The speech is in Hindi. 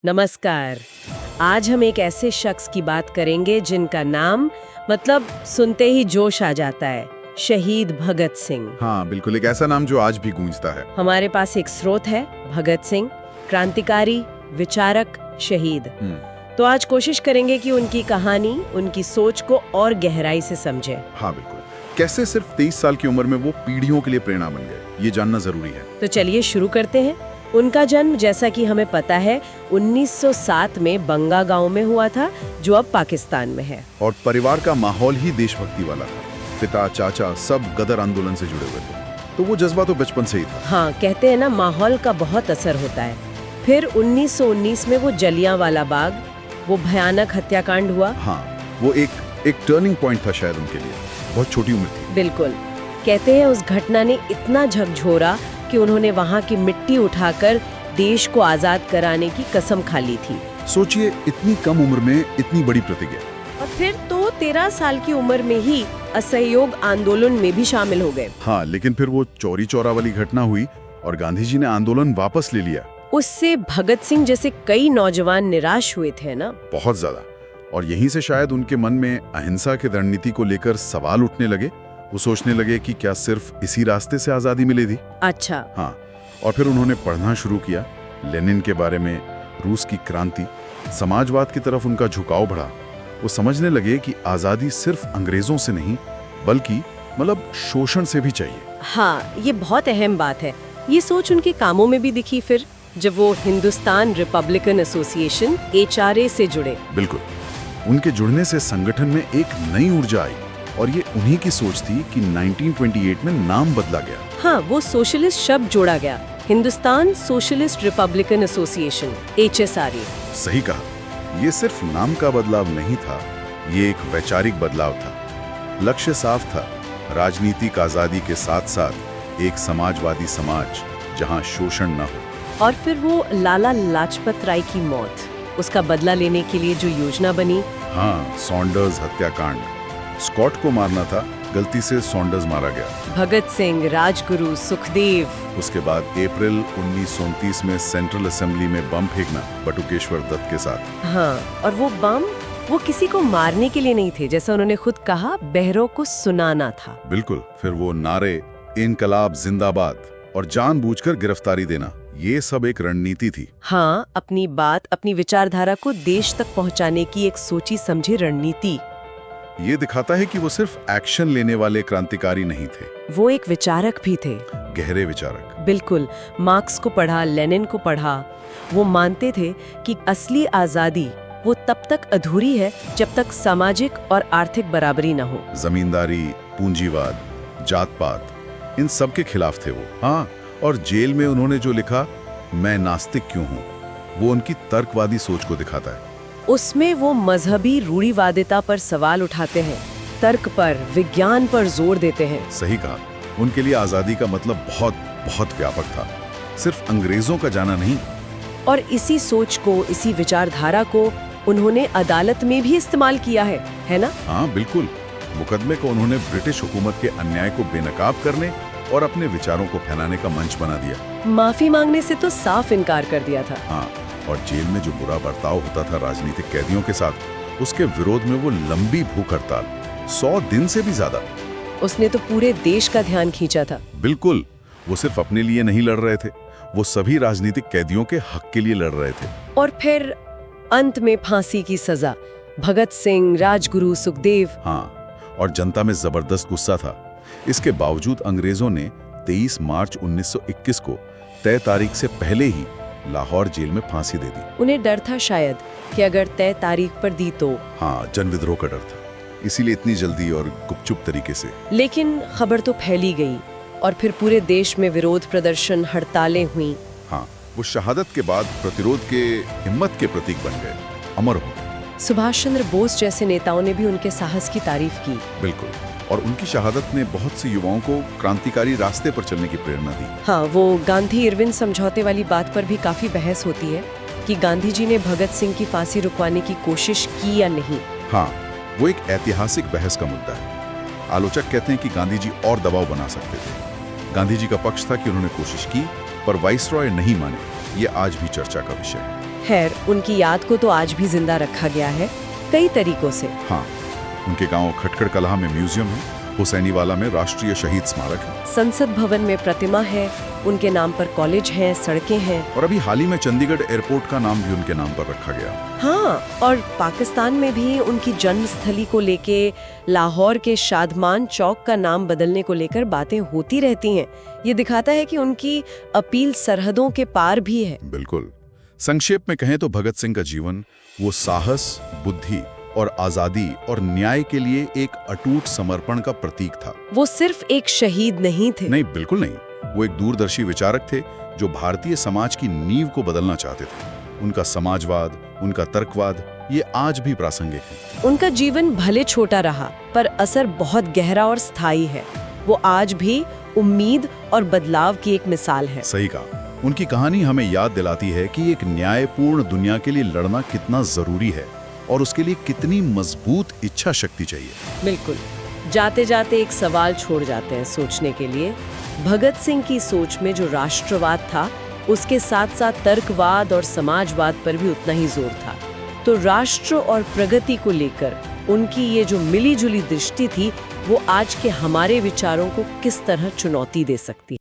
नमस्कार। आज हम एक ऐसे शख्स की बात करेंगे जिनका नाम मतलब सुनते ही जोश आ जाता है, शहीद भगत सिंह। हाँ बिल्कुल, एक ऐसा नाम जो आज भी गूंजता है। हमारे पास एक स्रोत है, भगत सिंह, क्रांतिकारी, विचारक, शहीद। तो आज कोशिश करेंगे कि उनकी कहानी, उनकी सोच को और गहराई से समझें। हाँ बिल्कुल, कैसे सिर्फ 23 साल की उम्र में वो पीढ़ियों के लिए प्रेरणा बन गए, ये जानना जरूरी है। तो चलिए शुरू करते हैं। उनका जन्म, जैसा कि हमें पता है, 1907 में बंगा गांव में हुआ था, जो अब पाकिस्तान में है। और परिवार का माहौल ही देशभक्ति वाला था। पिता, चाचा सब गदर आंदोलन से जुड़े हुए थे, तो वो जज्बा तो बचपन से ही था। हाँ, कहते हैं ना, माहौल का बहुत असर होता है। फिर 1919 में वो जलियांवाला बाग, वो भयानक हत्याकांड हुआ। हाँ, वो एक टर्निंग पॉइंट था शायद उनके लिए। बहुत छोटी उम्र थी। बिल्कुल। कहते हैं उस घटना ने इतना झकझोरा कि उन्होंने वहाँ की मिट्टी उठाकर देश को आजाद कराने की कसम खा ली थी। सोचिए, इतनी कम उम्र में इतनी बड़ी प्रतिज्ञा। और फिर तो 13 साल की उम्र में ही असहयोग आंदोलन में भी शामिल हो गए। हाँ, लेकिन फिर वो चौरी चौरा वाली घटना हुई और गांधी जी ने आंदोलन वापस ले लिया। उससे भगत सिंह जैसे कई नौजवान निराश हुए थे ना। बहुत ज्यादा। और यहीं से शायद उनके मन में अहिंसा की रणनीति को लेकर सवाल उठने लगे। वो सोचने लगे कि क्या सिर्फ इसी रास्ते से आजादी मिलेगी। अच्छा। हाँ, और फिर उन्होंने पढ़ना शुरू किया, लेनिन के बारे में, रूस की क्रांति, समाजवाद की तरफ उनका झुकाव बढ़ा। वो समझने लगे कि आजादी सिर्फ अंग्रेजों से नहीं, बल्कि शोषण से भी चाहिए। हाँ, ये बहुत अहम बात है। ये सोच उनके कामों में भी दिखी फिर, जब वो हिंदुस्तान रिपब्लिकन एसोसिएशन HRA से जुड़े। बिल्कुल, उनके जुड़ने से संगठन में एक नई ऊर्जा आई। और ये उन्हीं की सोच थी कि 1928 में नाम बदला गया। हाँ, वो सोशलिस्ट शब्द जोड़ा गया, Hindustan socialist Republican association, HSRA। सही कहा। ये सिर्फ नाम का बदलाव नहीं था, ये एक वैचारिक बदलाव था। लक्ष्य साफ था, राजनीतिक आजादी के साथ साथ एक समाजवादी समाज जहां शोषण न हो। और फिर वो लाला लाजपत राय की मौत, उसका बदला लेने के लिए जो योजना बनी। हाँ, सॉन्डर्स हत्याकांड। स्कॉट को मारना था, गलती से सॉन्डर्स मारा गया। भगत सिंह, राजगुरु, सुखदेव। उसके बाद अप्रैल 1929 में सेंट्रल असेंबली में बम फेंकना बटुकेश्वर दत्त के साथ। हाँ, और वो बम वो किसी को मारने के लिए नहीं थे, जैसा उन्होंने खुद कहा, बहरों को सुनाना था। बिल्कुल। फिर वो नारे, इनकलाब जिंदाबाद और जानबूझकर गिरफ्तारी देना, ये सब एक रणनीति थी। हाँ, अपनी बात, अपनी विचारधारा को देश तक पहुंचाने की एक सोची समझी रणनीति। ये दिखाता है कि वो सिर्फ एक्शन लेने वाले क्रांतिकारी नहीं थे, वो एक विचारक भी थे, गहरे विचारक। बिल्कुल। मार्क्स को पढ़ा, लेनिन को पढ़ा। वो मानते थे कि असली आजादी वो तब तक अधूरी है जब तक सामाजिक और आर्थिक बराबरी न हो। जमींदारी, पूंजीवाद, जात पात, इन सब के खिलाफ थे वो। हाँ, और जेल में उन्होंने जो लिखा, मैं नास्तिक क्यों हूँ, वो उनकी तर्कवादी सोच को दिखाता है। उसमें वो मजहबी रूढ़िवादिता पर सवाल उठाते हैं, तर्क पर, विज्ञान पर जोर देते हैं। सही कहा। उनके लिए आजादी का मतलब बहुत बहुत व्यापक था, सिर्फ अंग्रेजों का जाना नहीं। और इसी सोच को, इसी विचारधारा को उन्होंने अदालत में भी इस्तेमाल किया है ना? हाँ बिल्कुल। मुकदमे को उन्होंने ब्रिटिश हुकूमत के अन्याय को बेनकाब करने और अपने विचारों को फैलाने का मंच बना दिया। माफी मांगने से तो साफ इनकार कर दिया था। हाँ, और जेल में जो बुरा बर्ताव होता था राजनीतिक कैदियों के साथ, उसके विरोध में वो लंबी भूख हड़ताल, 100 दिन से भी ज्यादा। उसने तो पूरे देश का ध्यान खींचा था। बिल्कुल। वो सिर्फ अपने लिए नहीं लड़ रहे थे, वो सभी राजनीतिक कैदियों के हक के लिए लड़ रहे थे। और फिर अंत में फांसी की सजा। भगत सिंह, राजगुरु, सुखदेव। हाँ, और जनता में जबरदस्त गुस्सा था। इसके बावजूद अंग्रेजों ने 23 मार्च 1921 को तय तारीख से पहले ही लाहौर जेल में फांसी दे दी। उन्हें डर था शायद कि अगर तय तारीख पर दी तो। हाँ, जन विद्रोह का डर था, इसीलिए इतनी जल्दी और गुपचुप तरीके से। लेकिन खबर तो फैली गई और फिर पूरे देश में विरोध प्रदर्शन, हड़तालें हुई। हाँ, वो शहादत के बाद प्रतिरोध के हिम्मत के प्रतीक बन गए, अमर हो गए। सुभाष चंद्र बोस जैसे नेताओं ने भी उनके साहस की तारीफ की। बिल्कुल। और उनकी शहादत ने बहुत से युवाओं को क्रांतिकारी रास्ते पर चलने की प्रेरणा दी। हाँ, वो गांधी इरविन समझौते वाली बात पर भी काफी बहस होती है कि गांधी जी ने भगत सिंह की फांसी रुकवाने की कोशिश की या नहीं। हाँ, वो एक ऐतिहासिक बहस का मुद्दा है। आलोचक कहते हैं कि गांधी जी और दबाव बना सकते थे। गांधी जी का पक्ष था कि उन्होंने कोशिश की, पर वाइसरॉय नहीं माने। ये आज भी चर्चा का विषय खैर, उनकी याद को तो आज भी जिंदा रखा गया है कई तरीकों से। हाँ, उनके गांव खटखड़ कलां में म्यूजियम है, हुसैनीवाला में राष्ट्रीय शहीद स्मारक है, संसद भवन में प्रतिमा है, उनके नाम पर कॉलेज हैं, सड़कें हैं। और अभी हाल ही में चंडीगढ़ एयरपोर्ट का नाम भी उनके नाम पर रखा गया। हाँ, और पाकिस्तान में भी उनकी जन्मस्थली को लेके लाहौर के शादमान चौक का नाम बदलने को लेकर बातें होती रहती हैं। ये दिखाता है कि उनकी अपील सरहदों के पार भी है। बिल्कुल। संक्षेप में कहें तो भगत सिंह का जीवन वो साहस, बुद्धि और आजादी और न्याय के लिए एक अटूट समर्पण का प्रतीक था। वो सिर्फ एक शहीद नहीं थे। नहीं, बिल्कुल नहीं। वो एक दूरदर्शी विचारक थे जो भारतीय समाज की नींव को बदलना चाहते थे। उनका समाजवाद, उनका तर्कवाद, ये आज भी प्रासंगिक है। उनका जीवन भले छोटा रहा, पर असर बहुत गहरा और स्थायी है। वो आज भी उम्मीद और बदलाव की एक मिसाल है। सही कहा। उनकी कहानी हमें याद दिलाती है कि एक न्यायपूर्ण दुनिया के लिए लड़ना कितना जरूरी है और उसके लिए कितनी मजबूत इच्छा शक्ति चाहिए। बिल्कुल। जाते जाते एक सवाल छोड़ जाते हैं सोचने के लिए। भगत सिंह की सोच में जो राष्ट्रवाद था, उसके साथ साथ तर्कवाद और समाजवाद पर भी उतना ही जोर था। तो राष्ट्र और प्रगति को लेकर उनकी ये जो मिली जुली दृष्टि थी, वो आज के हमारे विचारों को किस तरह चुनौती दे सकती है।